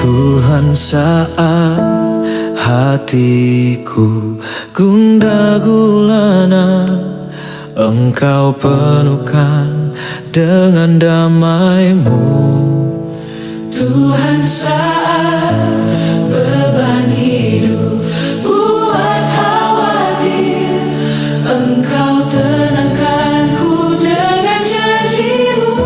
Tuhan, saat hatiku gundah gulana, Engkau penuhkan dengan damai-Mu. Tuhan, saat beban hidup buat khawatir, Engkau tenangkanku dengan janji-Mu.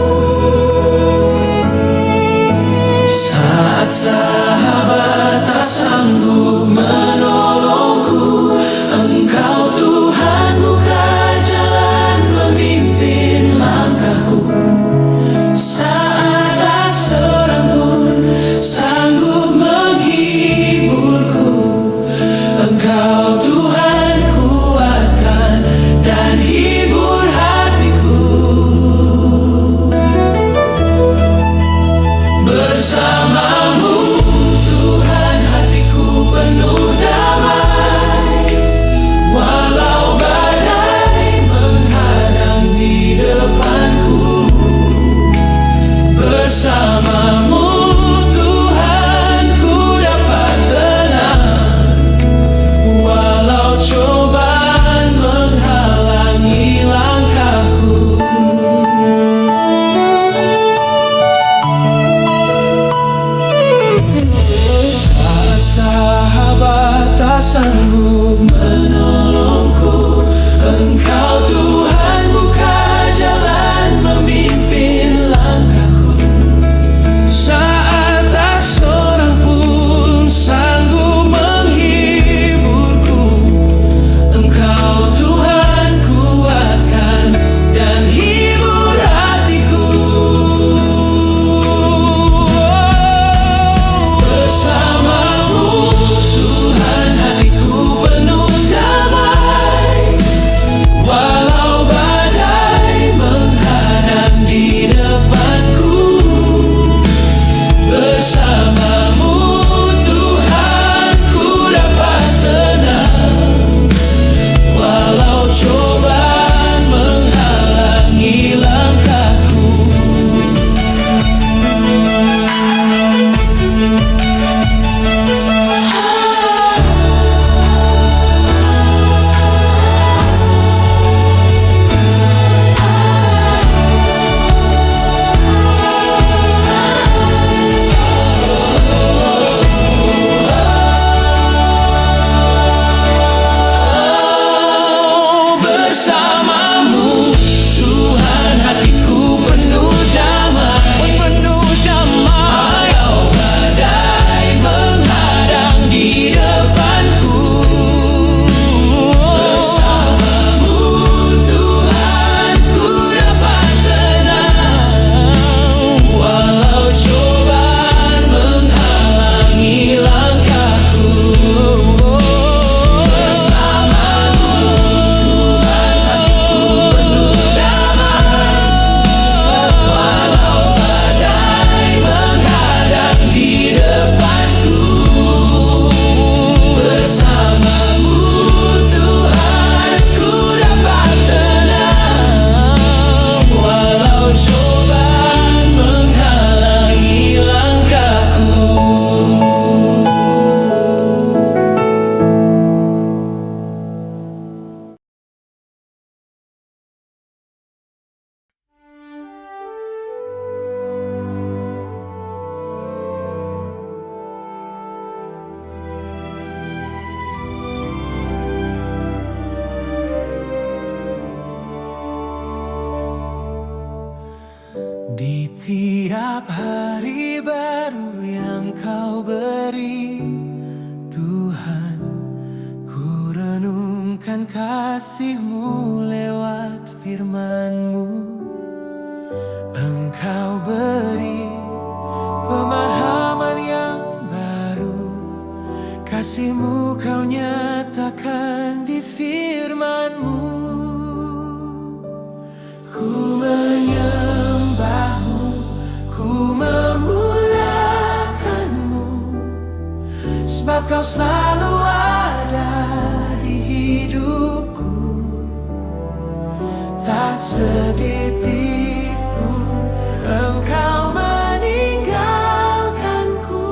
Saat sahabat tak sanggup menolongku, Engkau Tuhan buka jalan memimpin langkahku. Saat tak seorang pun sanggup menghiburku, Engkau Tuhan kuatkan dan hibur hatiku. Bersamamu Tuhan, hatiku penuh damai. Walau badai menghadang di depanku, bersamamu Tuhan ku dapat tenang. Walau cobaan menghalangi langkahku. Saat sahabat tak sanggup menolongku, Engkau Tuhan buka jalan memimpin langkahku. Saat tak seorang pun sanggup menghiburku, Engkau Tuhan kuatkan dan hibur hatiku. Bersamamu Tuhan, hatiku penuh damai. Walau badai menghadang di depanku, bersamamu Tuhan ku dapat tenang. Walau cobaan menghalangi langkahku. Bersamamu Tuhan, hatiku penuh damai. Walau badai menghadang di depanku, bersamamu Tuhan ku dapat tenang. Walau cobaan menghalangi langkahku, bersamamu Tuhan, hatiku penuh damai. Walau badai menghadang di depanku, bersamamu Tuhan ku dapat tenang. Walau cobaan menghalangi langkahku. Di tiap hari baru yang Kau beri, Tuhan, ku renungkan kasih-Mu lewat firman-Mu. Engkau beri pemahaman yang baru, kasih-Mu Kau nyatakan di firman-Mu. Ku menyembah-Mu, ku memuliakan-Mu, sebab Kau selalu ada di hidupku. Tak sedetik pun Engkau meninggalkanku.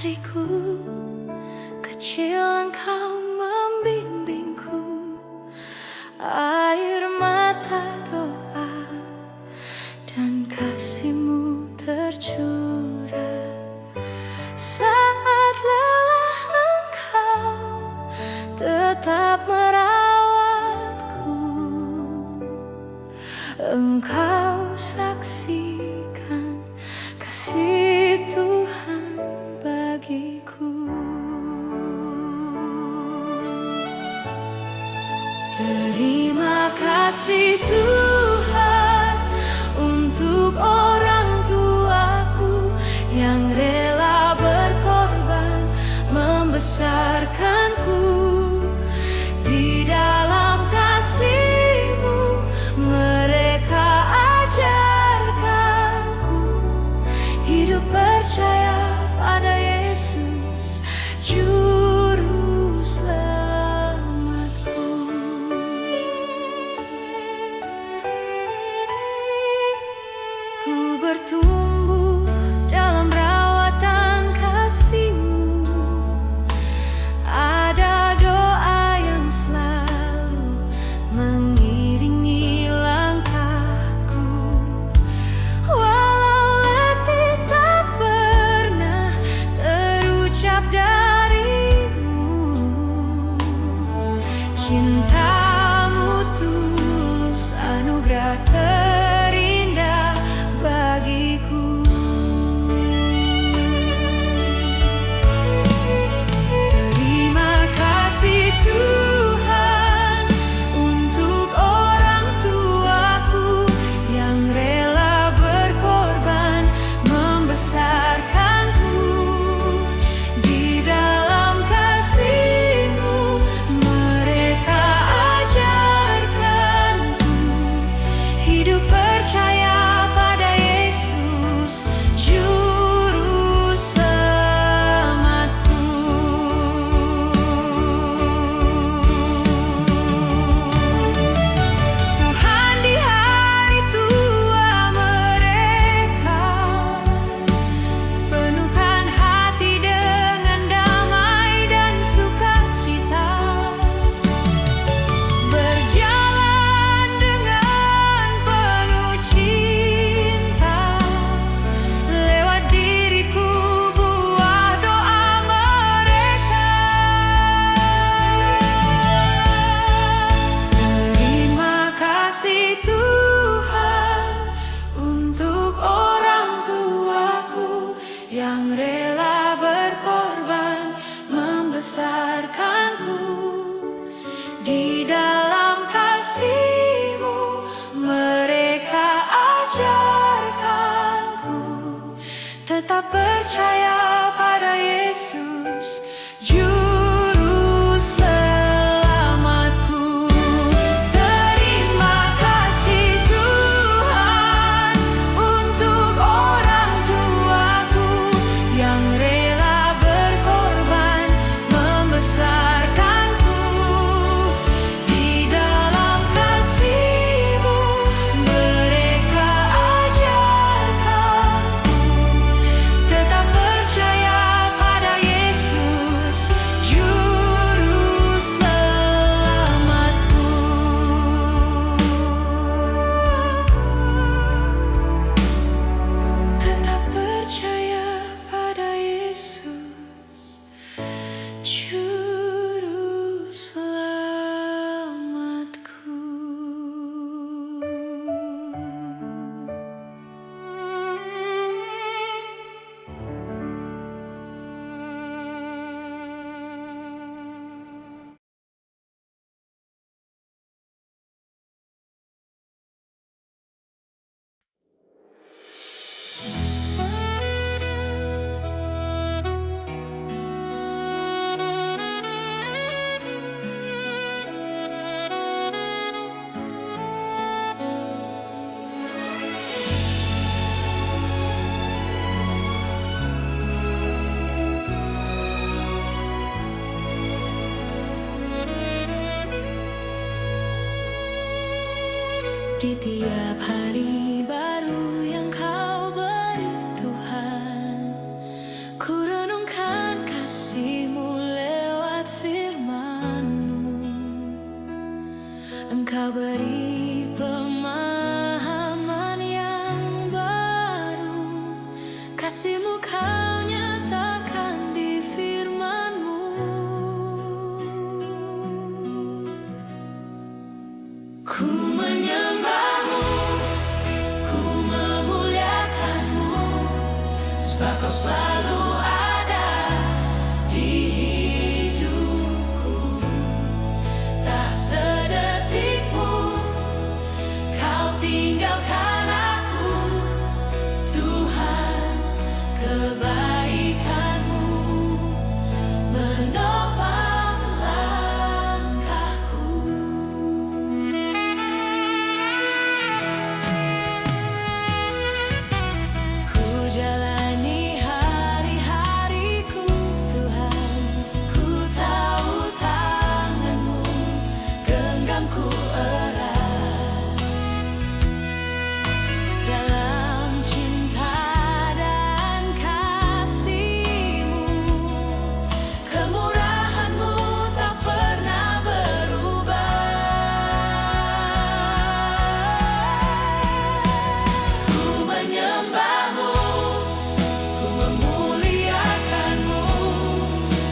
dariku, kecil Engkau membimbingku. Air mata doa dan kasih-Mu tercurah. Saat lelah Engkau tetap merawatku. Engkau saksikan kasih Tuhan bagiku. Terima kasih Tuhan untuk orang tuaku yang rela berkorban membesarkanku. Di dalam kasih-Mu mereka ajarkanku hidup percaya pada Yesus Juru Selamatku. Ku bertumbuh dalam rawatan kasih-Mu. Ada doa yang selalu mengiringi langkahku. Walau letih tak pernah terucap darimu. Cinta-Mu tulus, anugerah terindah bagiku. Terima kasih Tuhan untuk orang tuaku yang rela berkorban membesarkanku. Di dalam kasih-Mu mereka ajarkanku hidup percaya pada Yesus Juru Selamatku. Tuhan, di hari tua mereka penuhkan hati dengan damai dan sukacita, berjalan dengan penuh cinta. Lewat diriku buah doa mereka. Terima kasih Tuhan untuk orang tuaku yang rela berkorban membesarkanku. Di dalam kasih-Mu mereka ajarkanku tetap percaya pada Yesus Juru Selamatku. Terima kasih Tuhan untuk orang tuaku yang rela berkorban membesarkanku. Di dalam kasih-Mu mereka ajarkanku tetap percaya pada Yesus Juru Selamatku. Tetap percaya pada Yesus Juru Selamatku. Di tiap hari baru yang Kau beri Tuhan, ku renungkan tinggalkan aku, Tuhan, kebaikan-Mu menopang langkahku. Ku jalani hari-hariku, Tuhan, ku tahu tangan-Mu genggamku erat dalam cinta dan kasih-Mu. Kemurahan-Mu tak pernah berubah. Ku menyembah-Mu, ku memuliakan-Mu,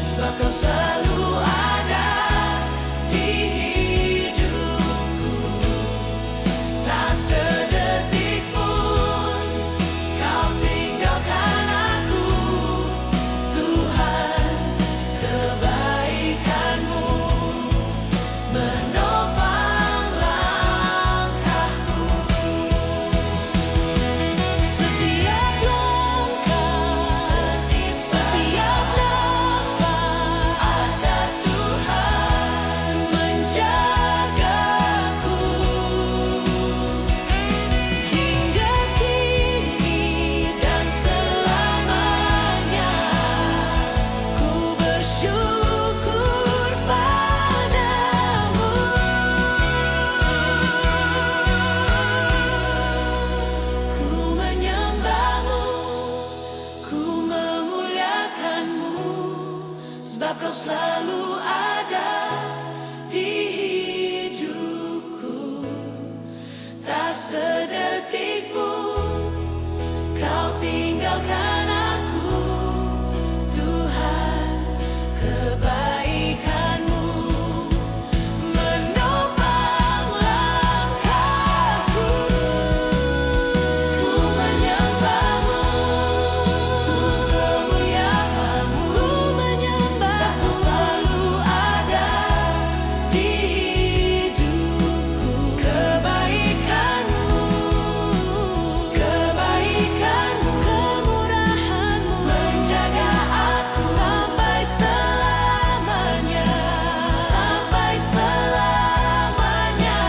sebab Kau selalu ada di hidupku. Tak sedetik pun Kau tinggalkan aku, Tuhan, kebaikan-Mu menopang langkahku. Setiap langkah, setiap nafas, ada Tuhan menjagaku. Hingga kini dan selamanya, ku bersyukur padamu. Ku menyembah-Mu, ku memuliakan-Mu, sebab Kau selalu ada di hidupku. Tak sedetik pun Kau tinggalkan aku, Tuhan, kebaikan-Mu menopang langkahku. Ku menyembah-Mu, ku memuliakan-Mu, ku menyembah Kau selalu ada di hidupku. Kebaikan-Mu, kebaikan-Mu, kemurahan-Mu menjaga aku sampai selamanya, sampai selamanya.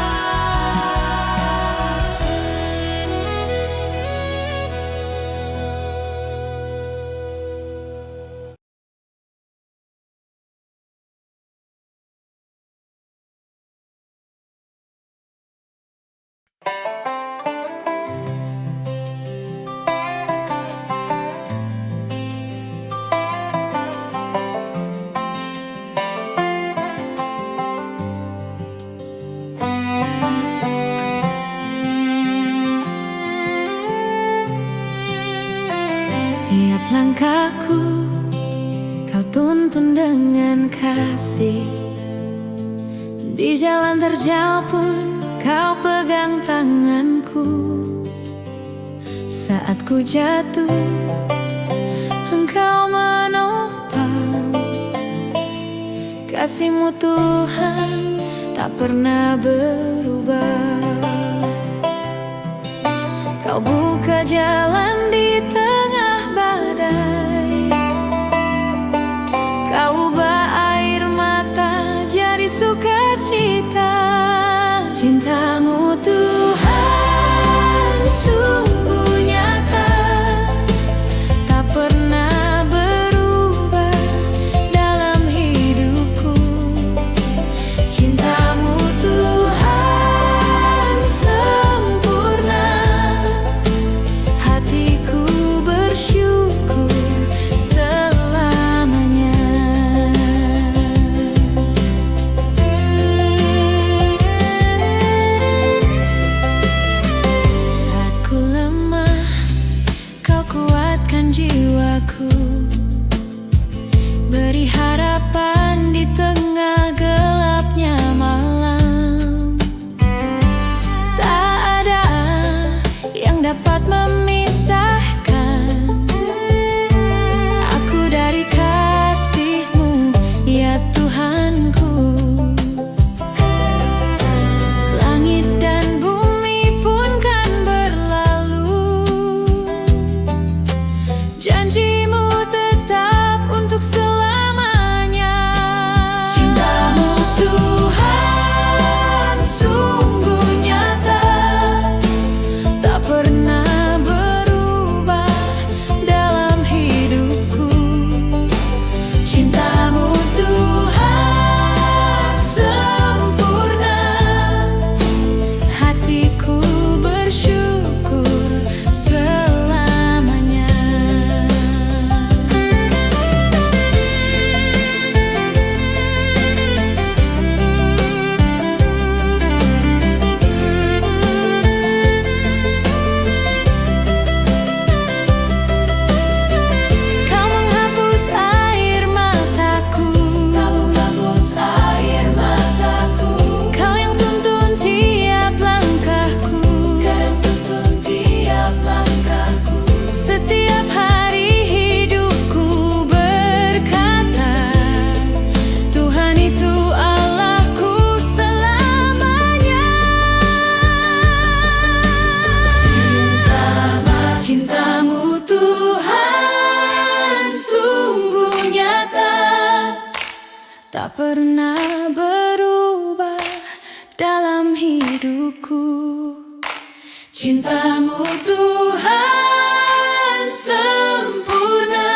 Tiap langkahku Kau tuntun dengan kasih. Di jalan terjal pun Kau pegang tanganku. Saat ku jatuh, Engkau menopang. Kasih-Mu Tuhan tak pernah berubah. Kau buka jalan di tengah badai. Kau ubah air mata jadi sukacita. Cinta-Mu Tuhan sungguh nyata, tak pernah berubah dalam hidupku. Cinta-Mu Tuhan sempurna, hatiku bersyukur selamanya. Saat ku lemah, Kau kuatkan jiwaku. Beri harapan di tengah gelapnya malam. Tak ada yang dapat memisahkan aku dari kasih-Mu, ya Tuhanku. Langit dan bumi pun pernah berubah dalam hidupku. Cintamu Tuhan sempurna,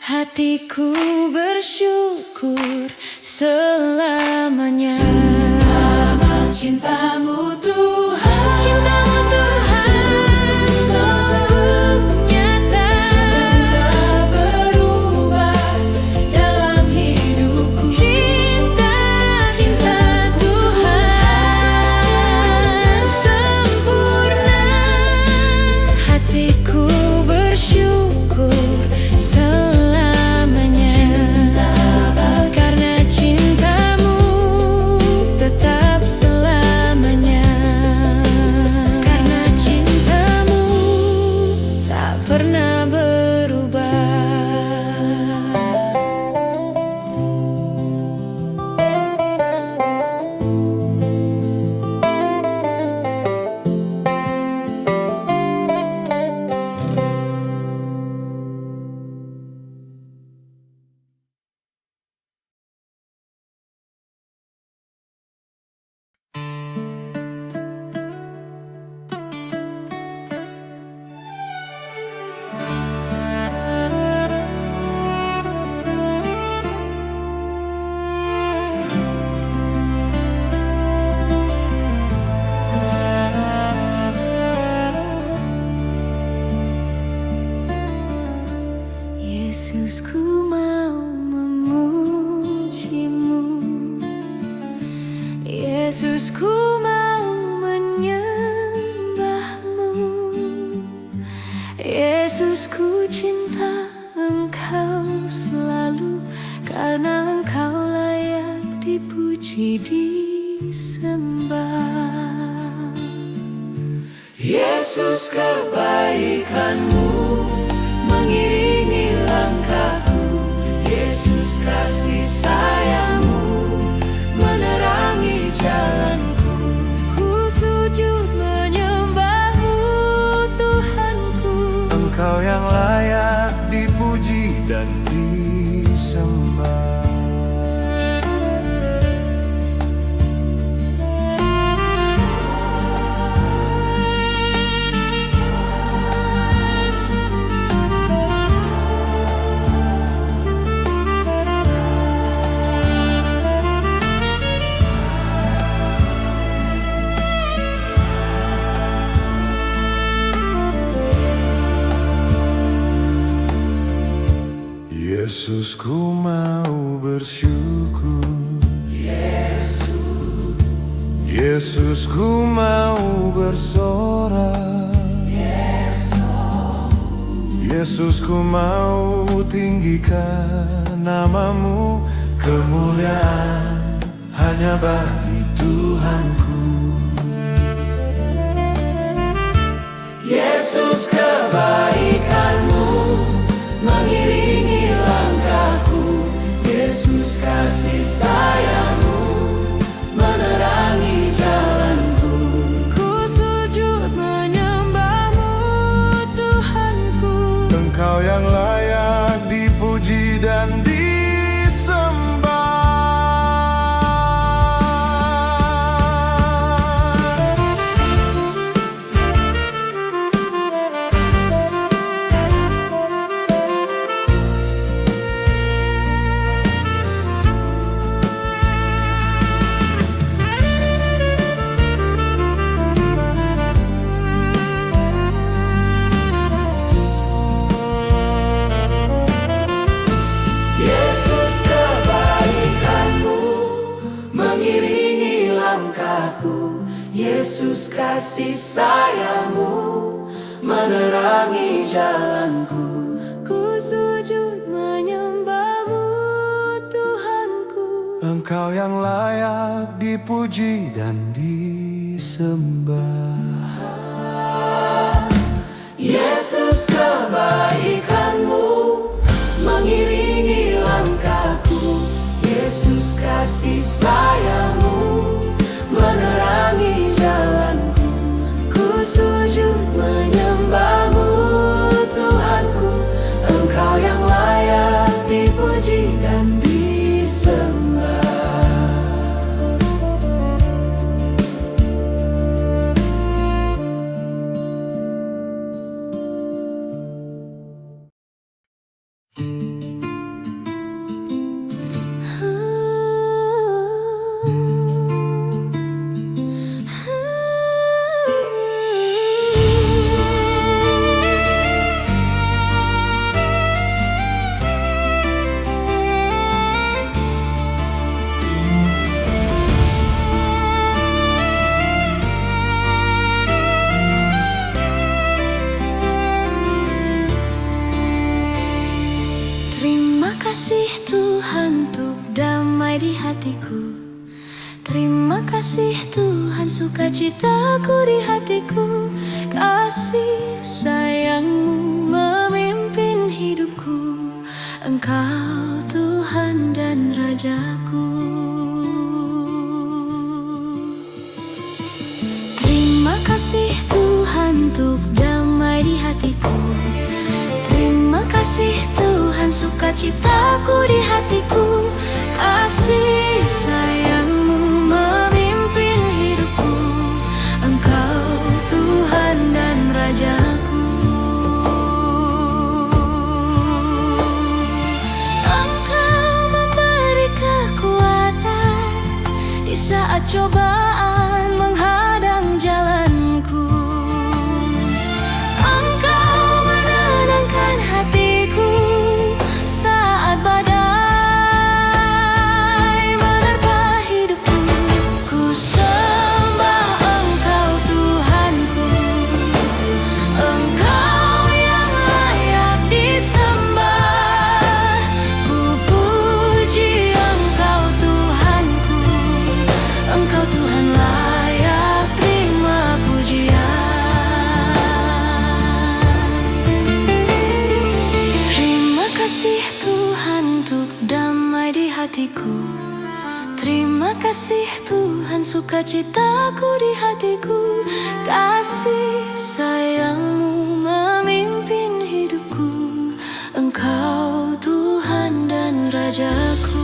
hatiku bersyukur selamanya. Cintamu Tuhan, cintamu Tuhan sungguh nyata, tak berubah dalam hidupku. Cinta Tuhan sempurna, hatiku bersyukur selamanya. Karena cintamu tetap selamanya. Karena cintamu tak pernah berubah. Yesus, ku mau memujimu. Yesus, ku mau menyembahmu. Yesus, ku cinta Engkau selalu, karena Engkau layak dipuji, disembah. Yesus, kebaikanmu mengiringi langkahku. Yesus, kasih sayangmu menerangi jalanku. Ku sujud menyembahmu Tuhanku. Engkau yang layak dipuji dan disembah. Yesus, ku mau bersyukur. Yesus, ku mau bersorak. Yesus, ku mau tinggikan namamu. Kemuliaan hanya bagi Tuhanku. Yesus, kebaikanmu mengiringi langkahku. Yesus, kasih sayangmu menerangi jalanku. Ku sujud menyembahmu Tuhanku. Engkau yang layak dipuji dan disembah. Yesus, kebaikanmu mengiringi langkahku. Yesus, kasih sayangmu menerangi jalanku. Ku sujud menyembahmu Tuhanku. Engkau yang layak dipuji dan disembah. Yesus, kebaikanmu mengiringi langkahku. Yesus, kasih sayangmu menerangi jalanku. Ku sujud menyembahmu Tuhanku. Engkau yang layak dipuji dan disembah. sukacitaku di hatiku. Kasih sayangmu memimpin hidupku. Engkau Tuhan dan Rajaku. Terima kasih Tuhan untuk damai di hatiku. Terima kasih Tuhan sukacitaku di hatiku. Kasih sayangmu memimpin hidupku. Engkau Tuhan dan Rajaku. Engkau memberi kekuatan di saat cobaan menghadang jalanku. Engkau menenangkan hatiku saat badai menerpa hidupku. Ku sembah Engkau Tuhanku. Engkau yang layak disembah. Ku puji Engkau Tuhanku. Engkau Tuhan layak terima pujian. Terima kasih Tuhan untuk damai di hatiku. Terima kasih Tuhan sukacitaku di hatiku. Kasih sayangmu memimpin hidupku. Engkau Tuhan dan Rajaku.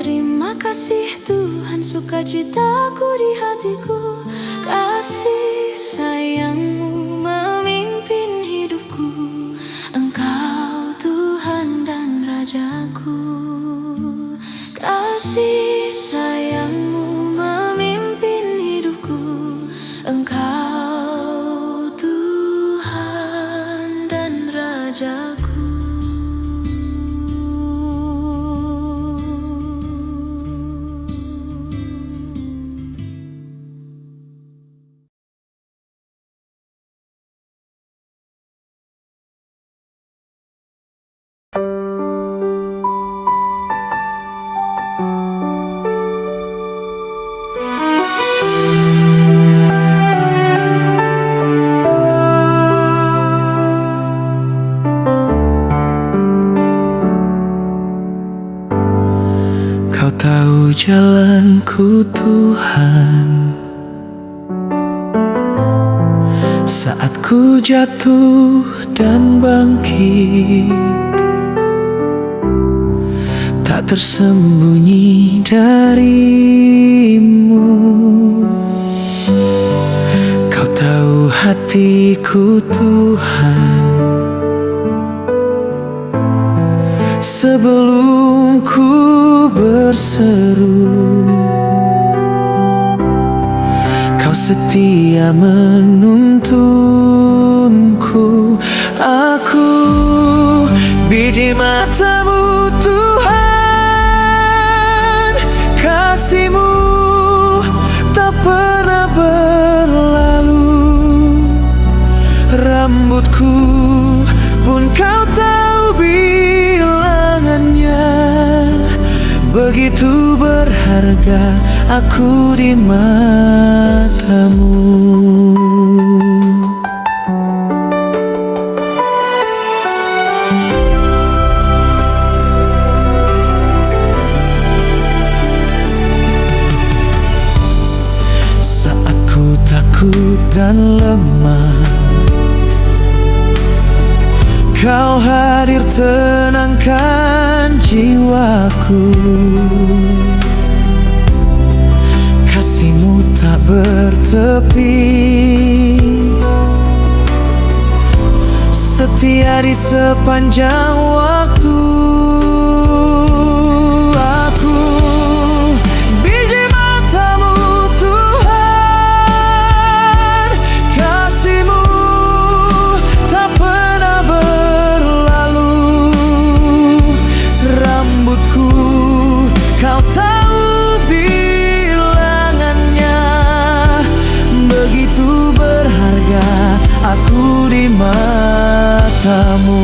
Terima kasih Tuhan sukacitaku di hatiku. Kasih sayangmu memimpin hidupku. Engkau Tuhan dan Rajaku. Kasih sayangmu memimpin hidupku. Engkau Tuhan dan Rajaku. Kau tahu jalanku Tuhan, saat ku jatuh dan bangkit, tak tersembunyi darimu. Kau tahu hatiku Tuhan, sebelum ku berseru, Kau setia menuntunku. Aku biji matamu Tuhan, kasih-Mu aku di matamu. Saat ku takut dan lemah, Kau hadir tenangkan jiwaku. Kasih-Mu tak bertepi, setia di sepanjang waktu. Aku biji mata-Mu Tuhan, kasih-Mu tak pernah berlalu. Rambutku Kau tahu bilangannya, begitu berharga aku di mata-Mu.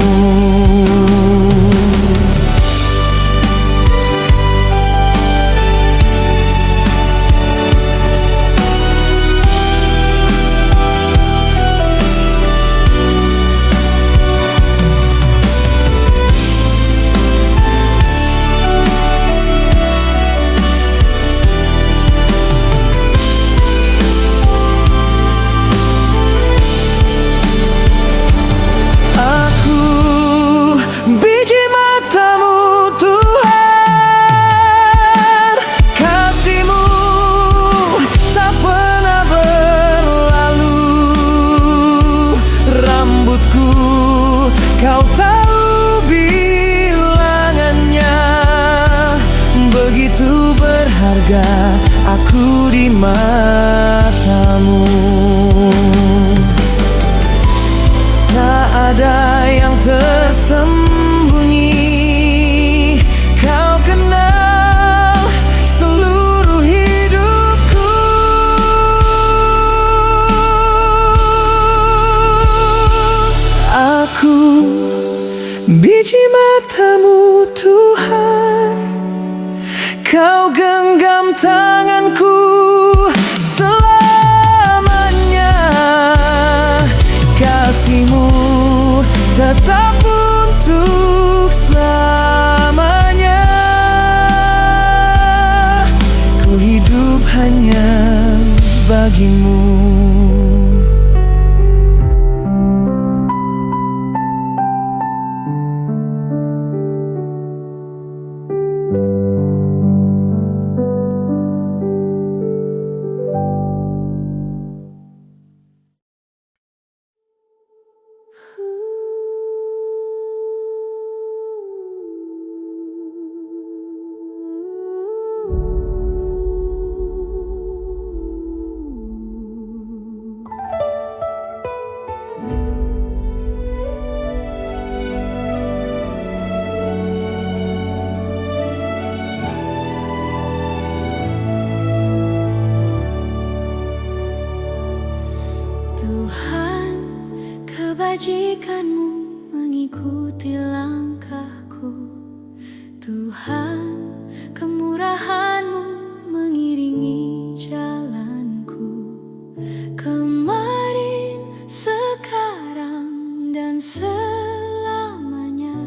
Kau tahu bilangannya, begitu berharga aku di mata-Mu. Tak ada yang tersembunyi, Kau kenal seluruh hidupku. Aku biji mata-Mu Tuhan, Kau genggam tanganku selamanya. Kasih-Mu tetap untuk selamanya. Ku hidup hanya bagi-Mu. Tuhan, kebajikan-Mu mengikuti langkahku. Tuhan, kemurahan-Mu mengiringi jalanku. Kemarin, sekarang, dan selamanya.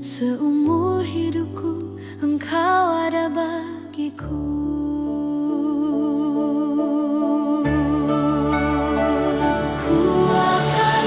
Seumur hidupku Engkau ada bagiku. Ku akan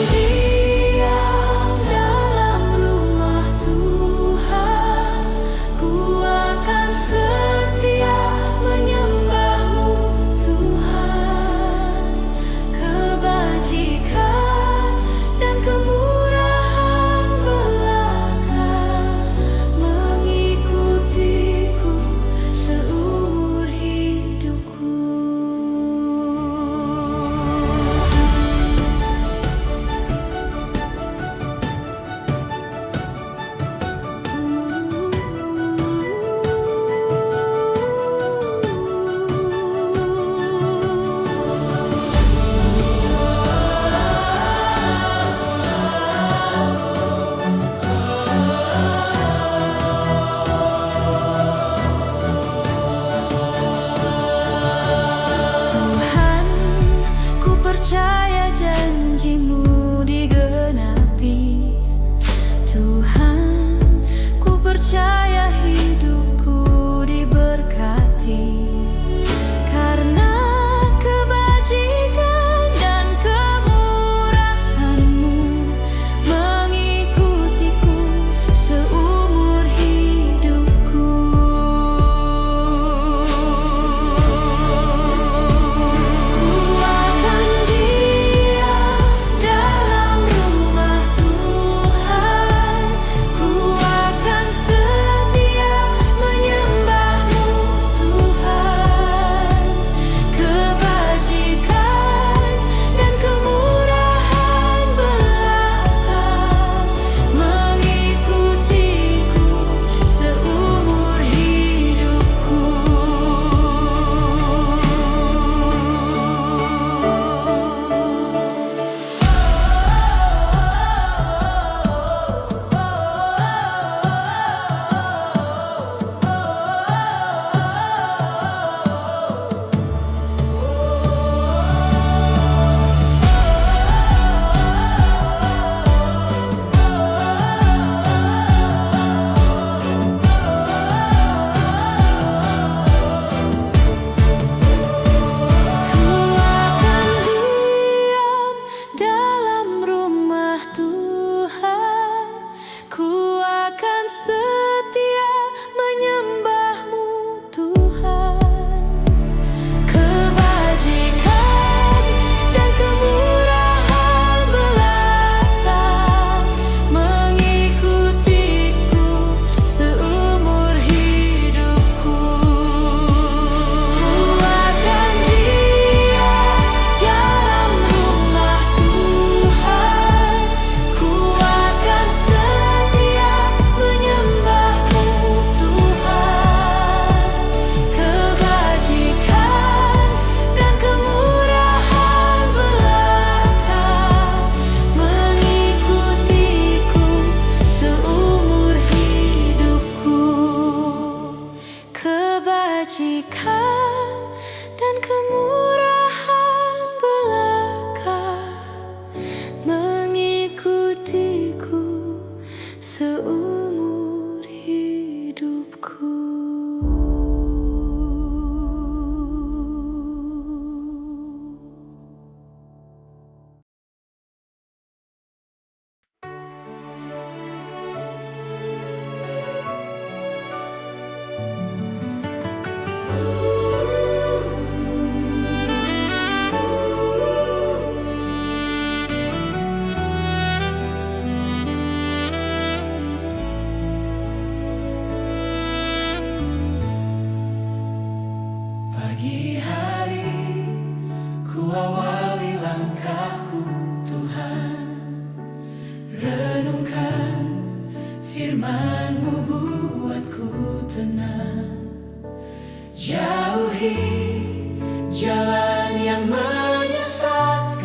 jalan yang menyesatkan.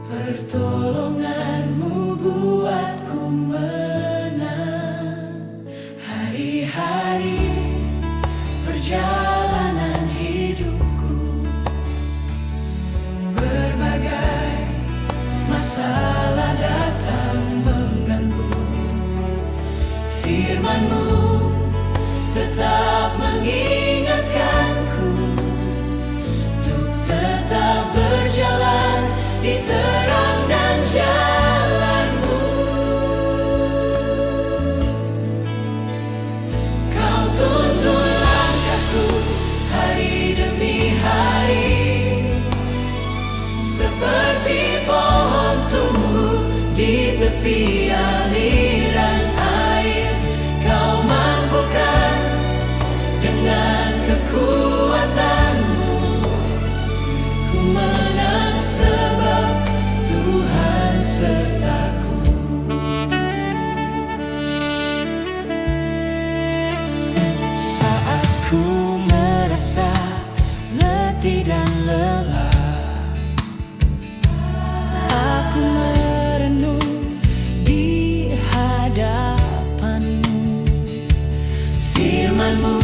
Pertolongan-Mu buatku menang. Hari-hari perjalanan hidupku, berbagai masalah datang mengganggu. Firman-Mu tetap mengingatkanku untuk tetap berjalan di terang dan jalan-Mu. Kau tuntun langkahku hari demi hari, seperti pohon tumbuh di tepi aliran air. Kau mampukan dengan kekuatan-Mu, ku menang sebab Tuhan sertaku. Saat ku merasa letih dan lelah, aku merenung di hadapan-Mu. Firman-Mu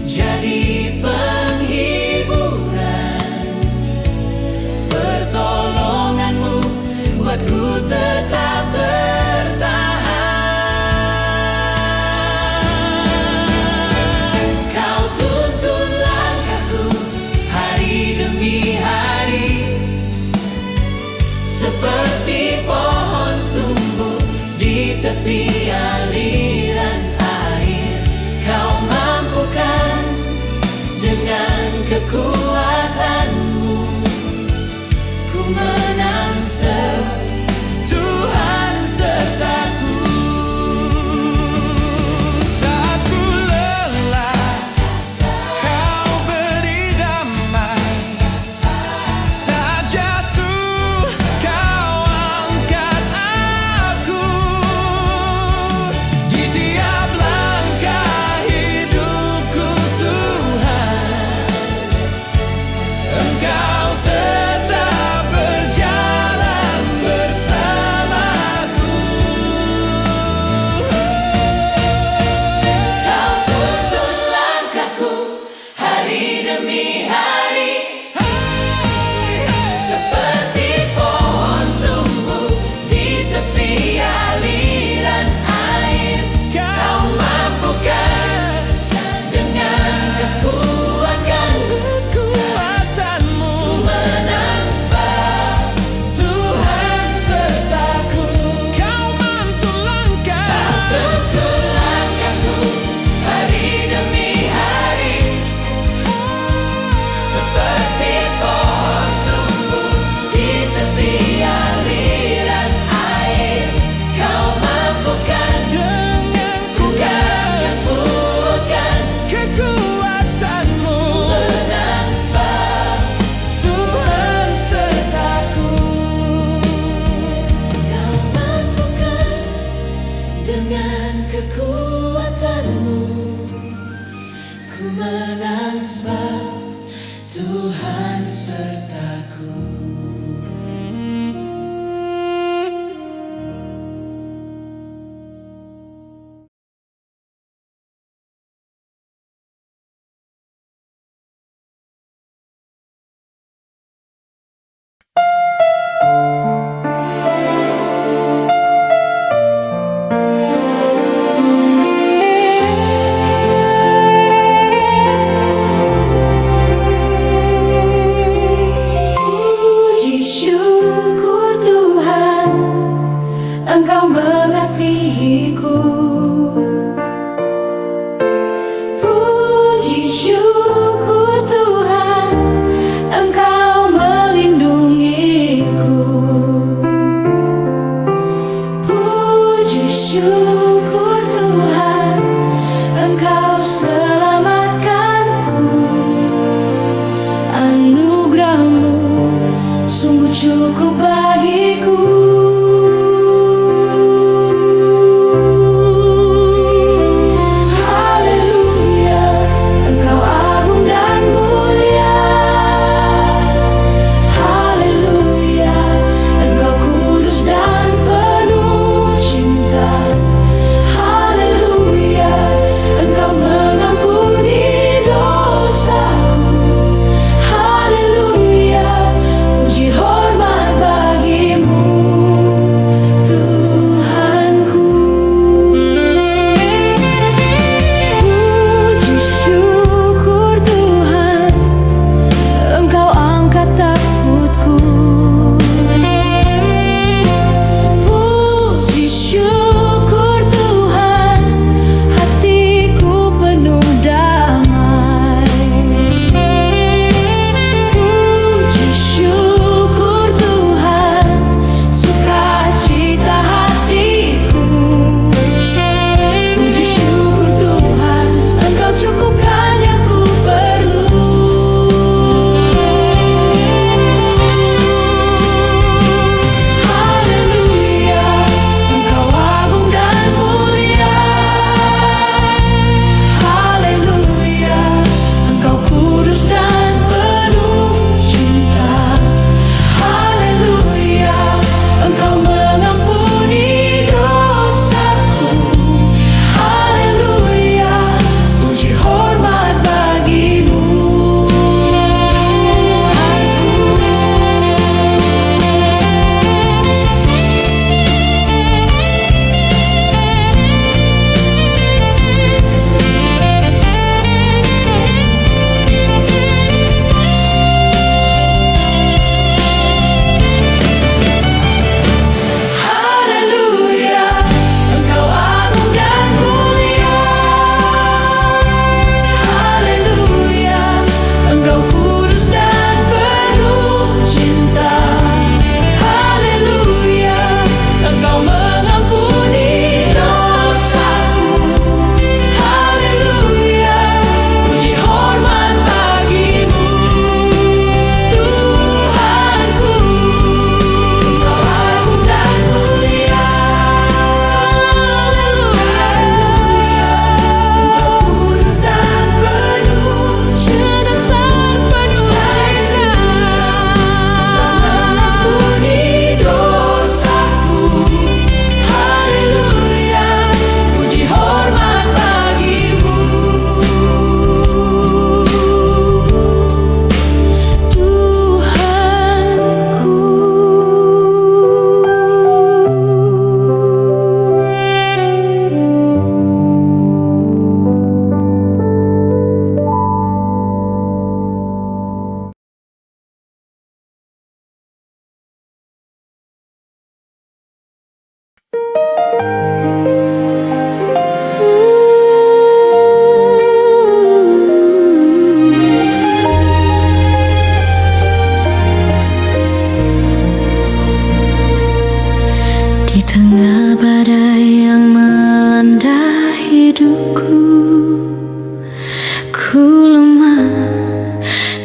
jadi penghiburan, pertolongan-Mu buatku tetap bertahan. Kau tuntun langkahku hari demi hari, seperti pohon tumbuh di tepi aliran air. Kau mampukan dengan kekuatan-Mu, ku menang sebab Tuhan sertaku. Saat ku lelah, Kau beri damai. Saat jatuh, Kau angkat aku. Di tiap langkah hidupku Tuhan, Engkau tetap berjalan bersamaku. Kau tuntun langkahku hari demi hari, seperti pohon tumbuh di tepi aliran air. Kau mampukan dengan kekuatan-Mu, menang sebab Tuhan sertaku. Kau mantul langkah. Kau tuntun langkahku hari demi hari, seperti pohon tumbuh di tepi aliran air. Kau mampukan Dengan bukan kekuatan-Mu, menang sebab Tuhan sertaku. Kau mampukan dengan kekuatan-Mu, ku menang sebab Tuhan sertaku. Puji syukur Tuhan, Engkau mengasihiku. Puji syukur Tuhan, Engkau melindungiku. Puji syukur Tuhan, Engkau selamatkanku. Anugerah-Mu sungguh cukup bagiku. Haleluya, Engkau agung dan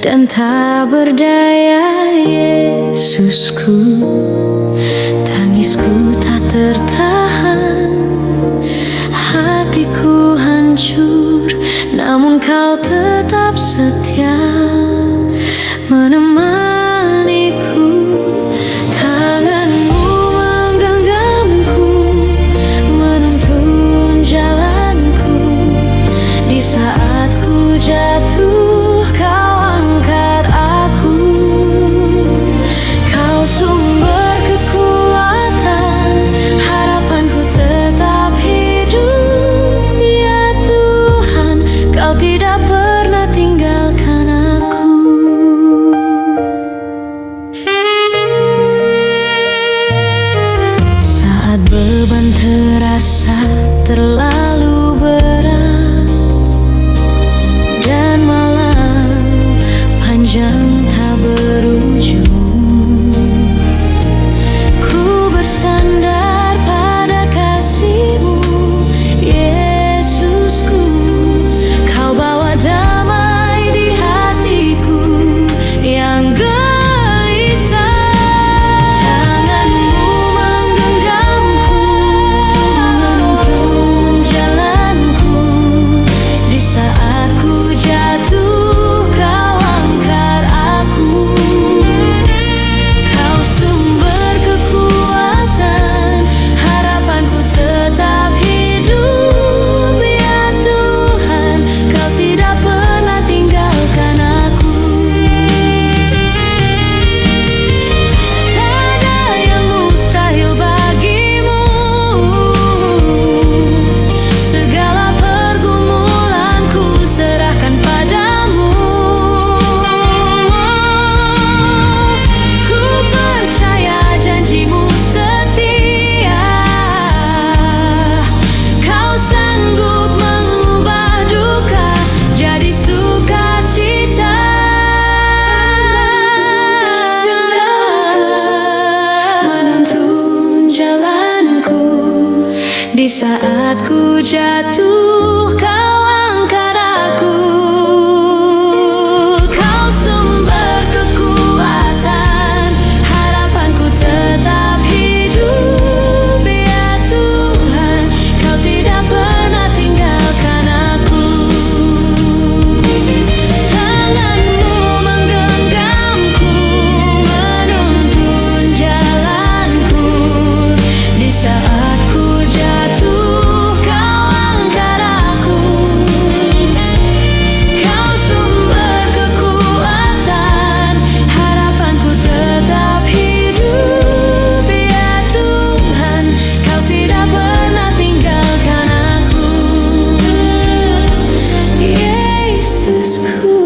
dan tak berdaya. Yesusku, tangisku tak tertahan, hatiku hancur, namun kau tetap setia menemaniku. Tanganmu menggenggamku, menuntun jalanku. Di saat ku jatuh, kau angkat aku. Kau sumber kekuatan, harapanku tetap hidup. Ya Tuhan, kau tidak pernah tinggalkan aku. Saat beban terasa terlalu berat dan malam panjang tak berujung, ku bersandar pada kasih-Mu, Yesusku. Kau bawa damai di hatiku yang gelisah. Tanganmu menggenggamku, menuntun jalanku. Di saat ku jatuh, kau angkat aku. Kau sumber kekuatan, harapanku tetap hidup. Ya Tuhan, kau tidak pernah tinggalkan aku. Tak ada yang mustahil bagimu. Segala pergumulanku serahkan padamu. Ku percaya janji-Mu setia. Kau sanggup mengubah duka jadi sukacita. Menuntun jalanku. Di saat ku jatuh, kau angkat aku. Kau sumber kekuatan, harapanku tetap hidup. Ya Tuhan, kau tidak pernah tinggalkan aku. Tanganmu menggenggamku, menuntun jalanku. Di saat ku jatuh, kau angkat aku. Kau sumber kekuatan, harapanku tetap hidup. Ya Tuhan, kau tidak pernah tinggalkan aku. Yesusku,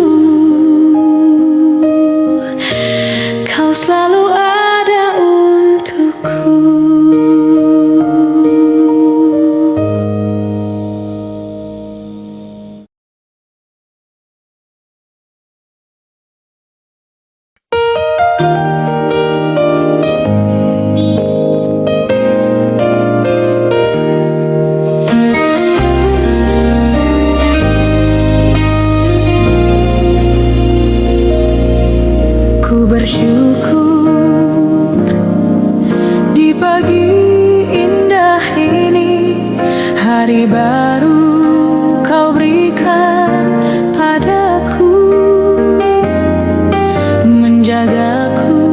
kau selalu ada untukku. Ku bersyukur di pagi indah ini, hari baru kau berikan padaku, menjagaku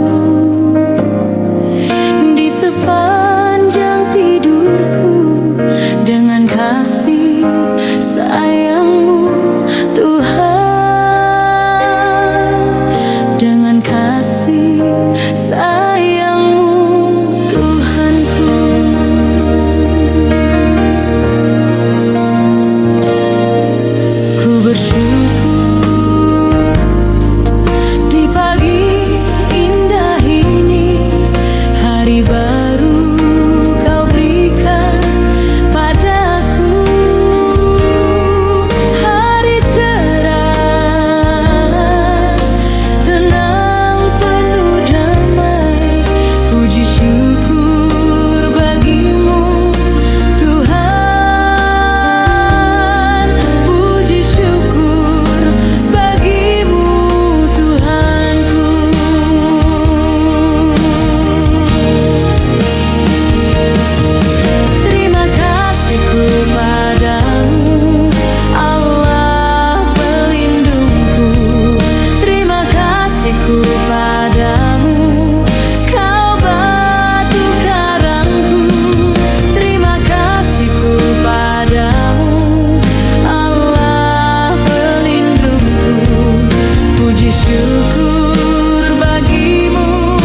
syukur bagimu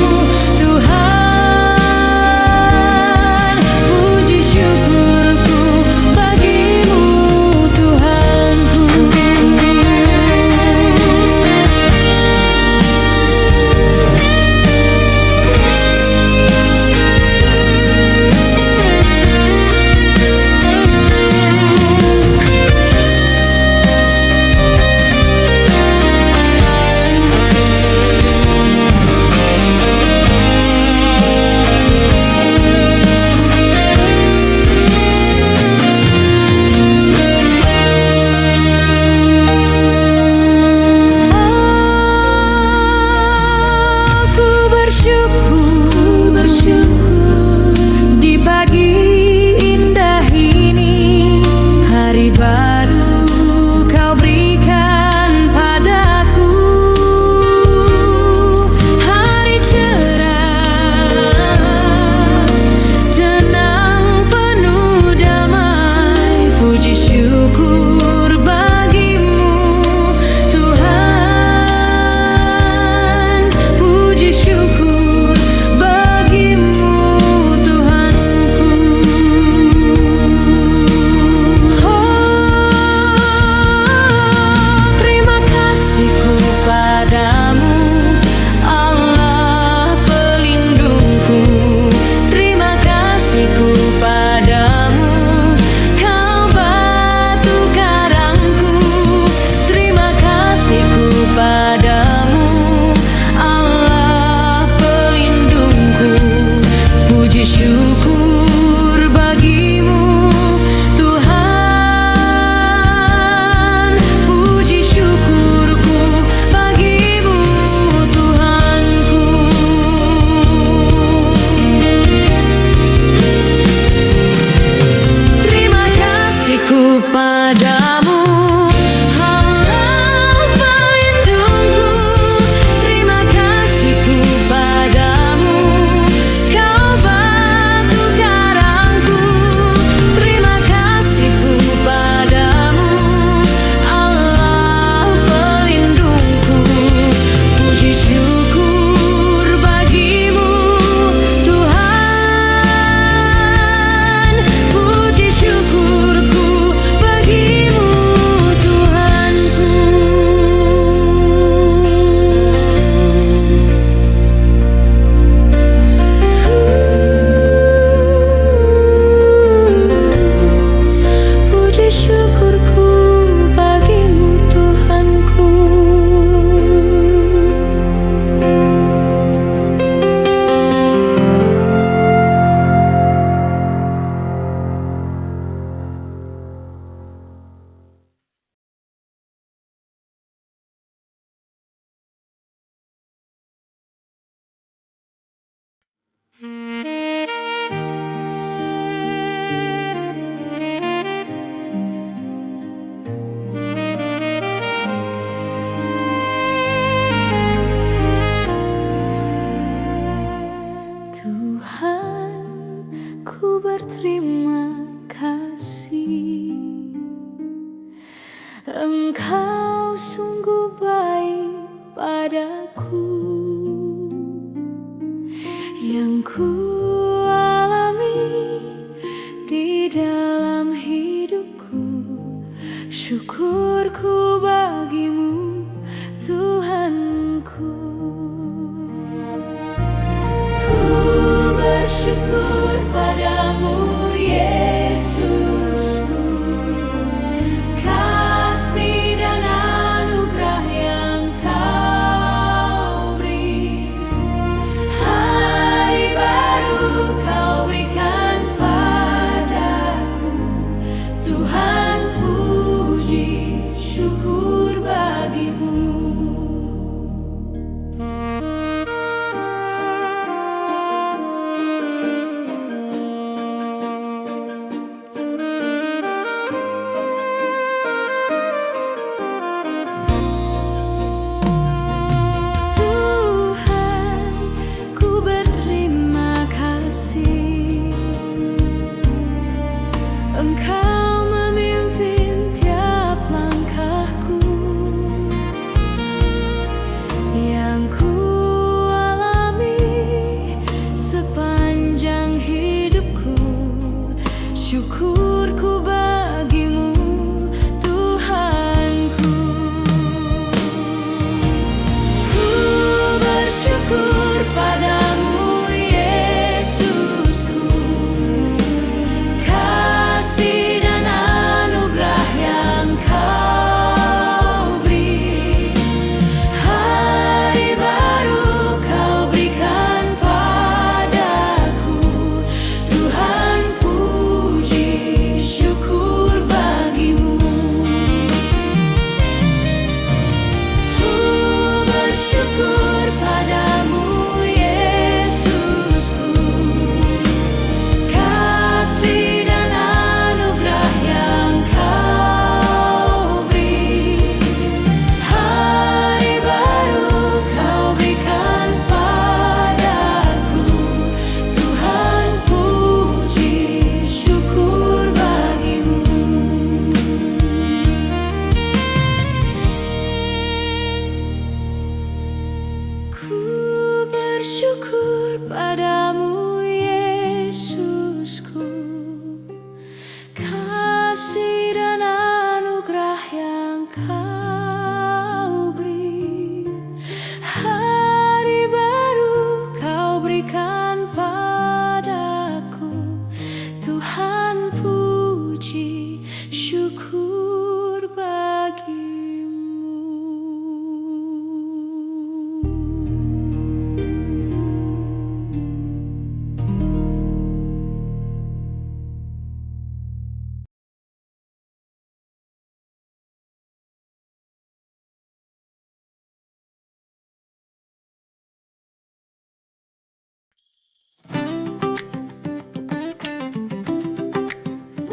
Tuhan, puji syukurku bagimu Tuhanku.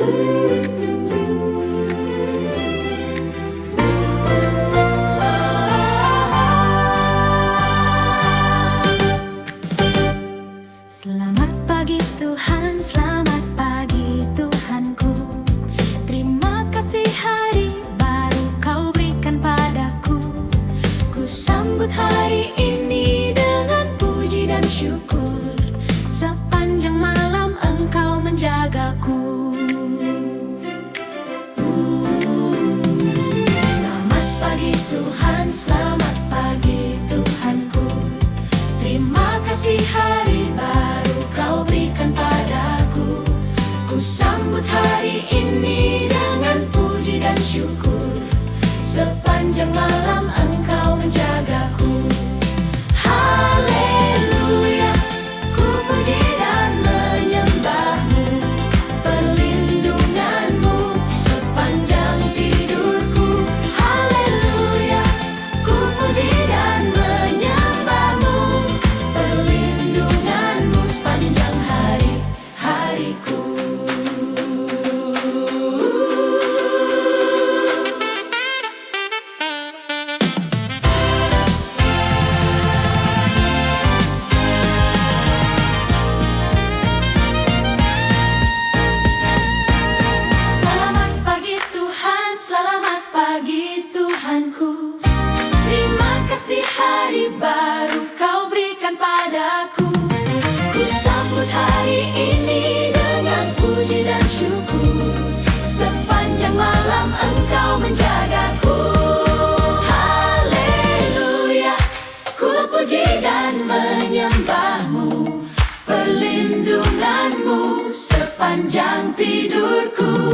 Selamat pagi Tuhan, selamat pagi Tuhanku. Terima kasih hari baru Kau berikan padaku. Ku sambut hari ini dengan puji dan syukur. Sepanjang malam Engkau menjagaku. Selamat pagi Tuhan, selamat pagi Tuhanku. Terima kasih hari baru Kau berikan padaku. Ku sambut hari ini dengan puji dan syukur. Sepanjang malam Engkau menjagaku. Haleluya, ku puji dan menyembah-Mu. Perlindungan-Mu sepanjang tidurku. Haleluya, ku puji dan menyembah-Mu. Perlindungan-Mu sepanjang hari-hariku. Selamat pagi Tuhan, selamat pagi Tuhanku. Terima kasih hari baru Kau berikan padaku. Ku sambut hari ini dengan puji dan syukur. Sepanjang malam Engkau menjagaku. Haleluya, ku puji dan menyembah-Mu. Perlindungan-Mu sepanjang tidurku.